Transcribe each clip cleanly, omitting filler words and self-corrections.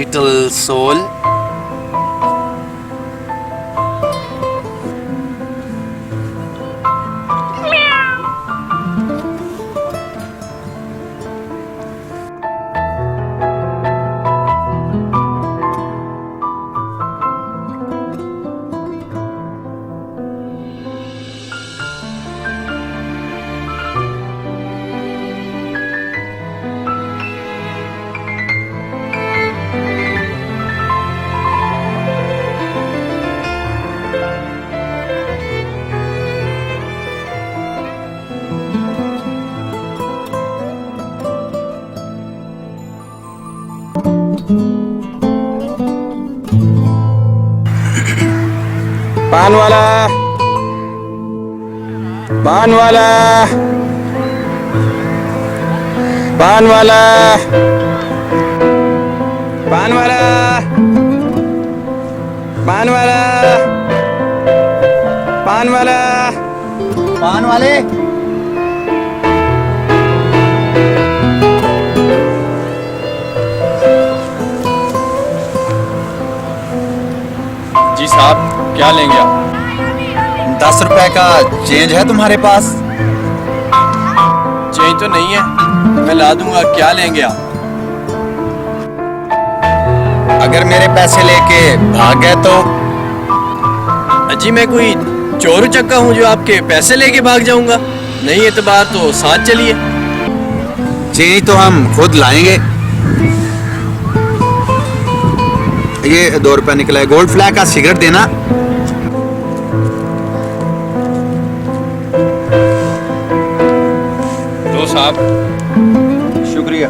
little soul. पान वाला, पान वाला, पान वाला, पान वाला, पान वाला, पान वाला, पान वाले। जी साहब, क्या लेंगे आप? 10 रुपए का चेंज है तुम्हारे पास? चेंज तो नहीं है, मैं ला दूंगा। क्या लेंगे आप? अगर मेरे पैसे लेके भाग गए तो? अजी मैं कोई चोर चक्का हूँ जो आपके पैसे लेके भाग जाऊंगा? नहीं एतबार तो साथ चलिए। चेंज तो हम खुद लाएंगे। ये 2 रुपए निकला है। गोल्ड फ्लैग का सिगरेट देना। तो साहब, शुक्रिया।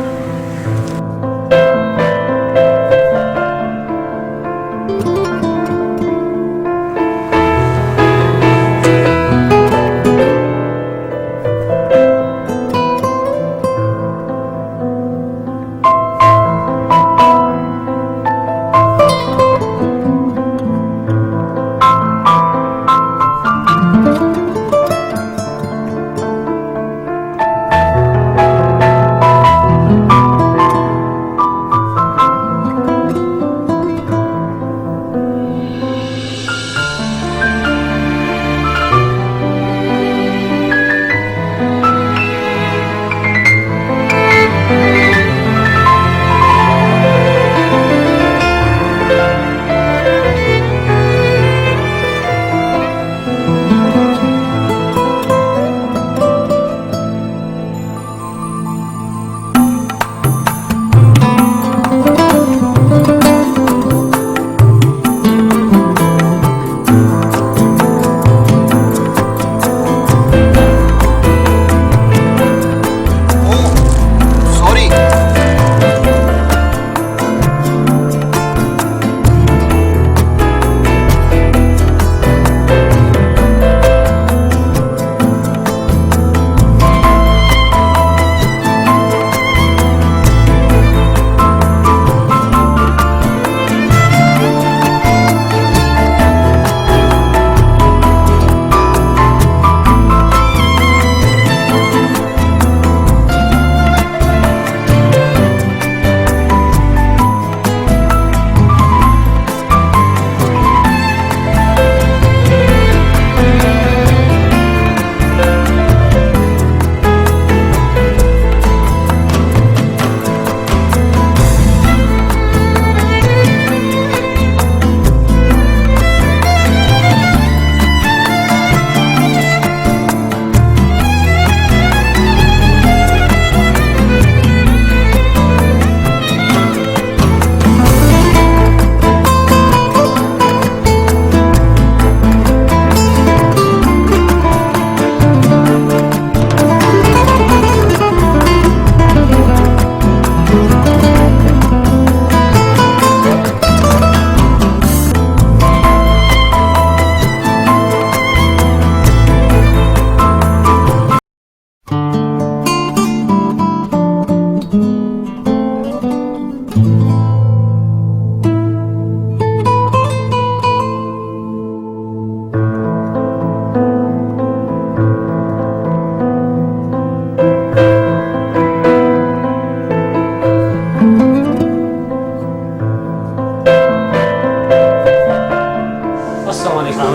वालेकुम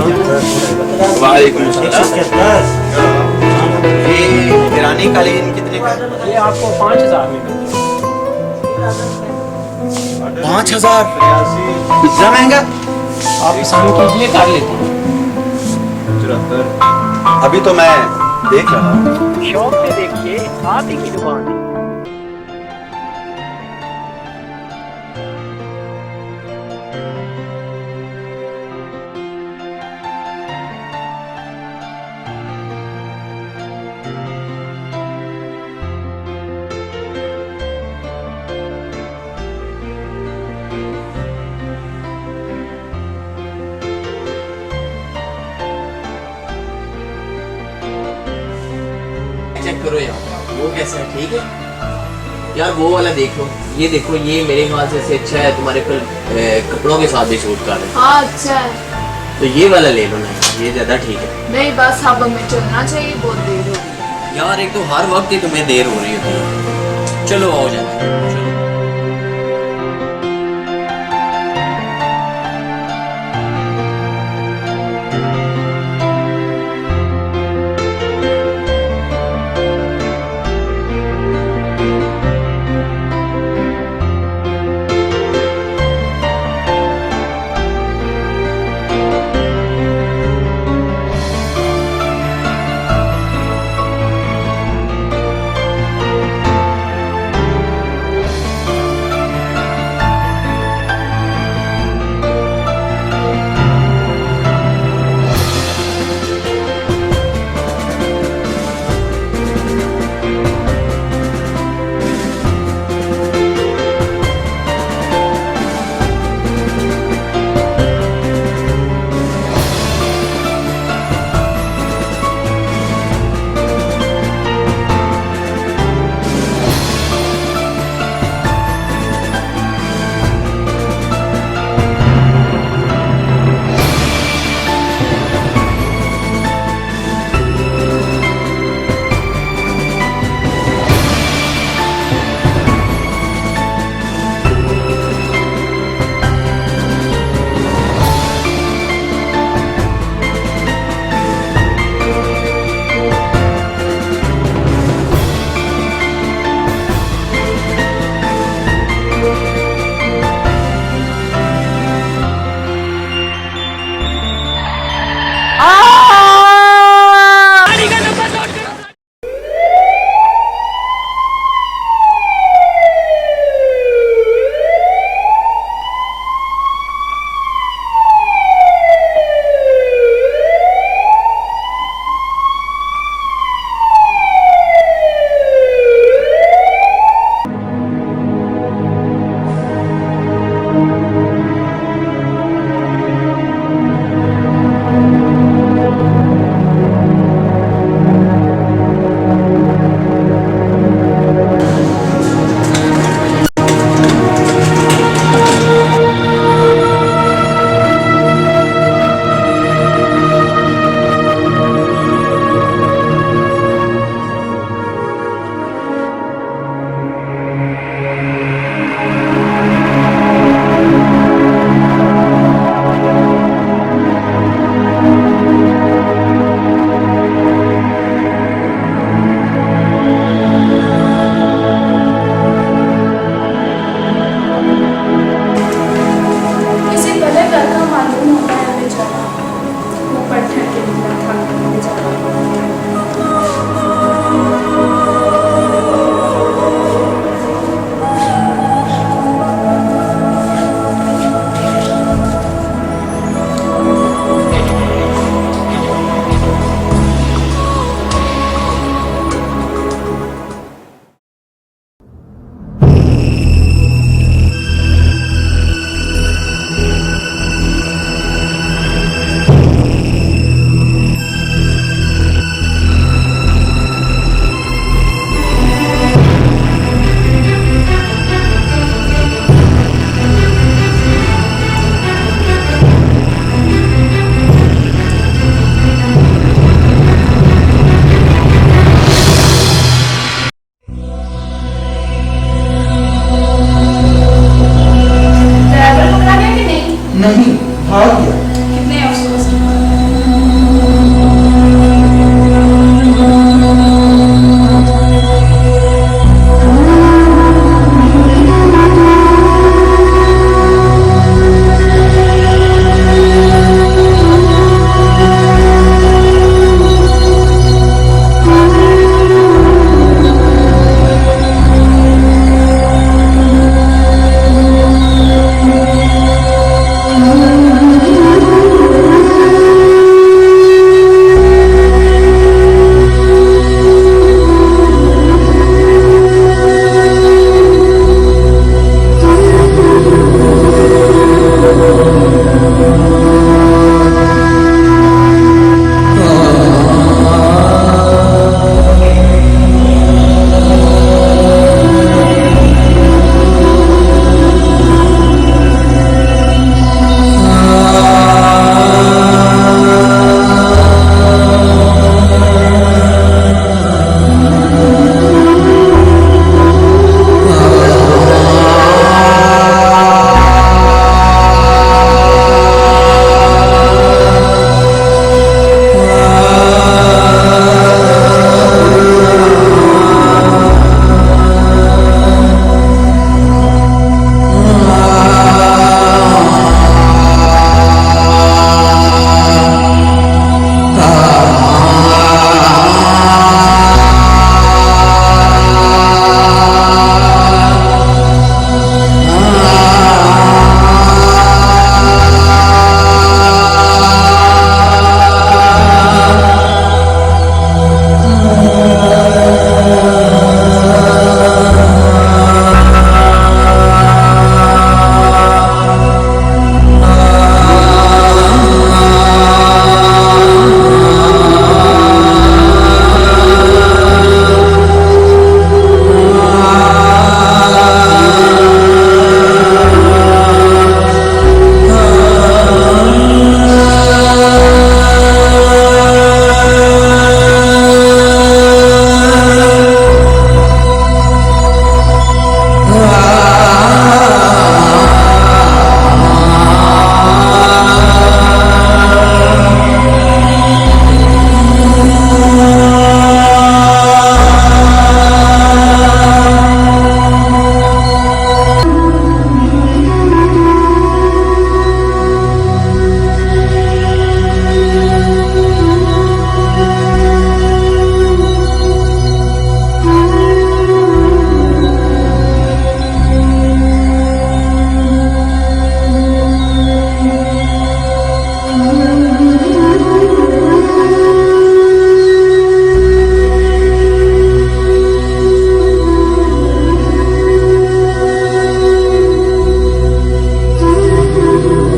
अस्सलाम। ये ईरानी कालीन कितने का? ये आपको 5,000 में मिल 5,000। इतना महंगा? आप पसंद कीजिए, कर लेते हैं। अभी तो मैं देख रहा हूँ। शौक से देखिए, आप ही की दुकान है। चेक करो यार, वो कैसा है? ठीक है यार, वो वाला देख लो। ये देखो, ये मेरे ख्याल से इससे अच्छा है, तुम्हारे कपड़ों के साथ भी सूट कर रहे हाँ अच्छा है। हैं। तो ये वाला ले लो ना, ये ज्यादा ठीक है नहीं बस अब हमें चलना चाहिए, बहुत देर हो गई। यार। एक तो हर वक्त ही तुम्हें देर हो रही होती है। चलो आओ जाना, चलो। नहीं, भाग गया।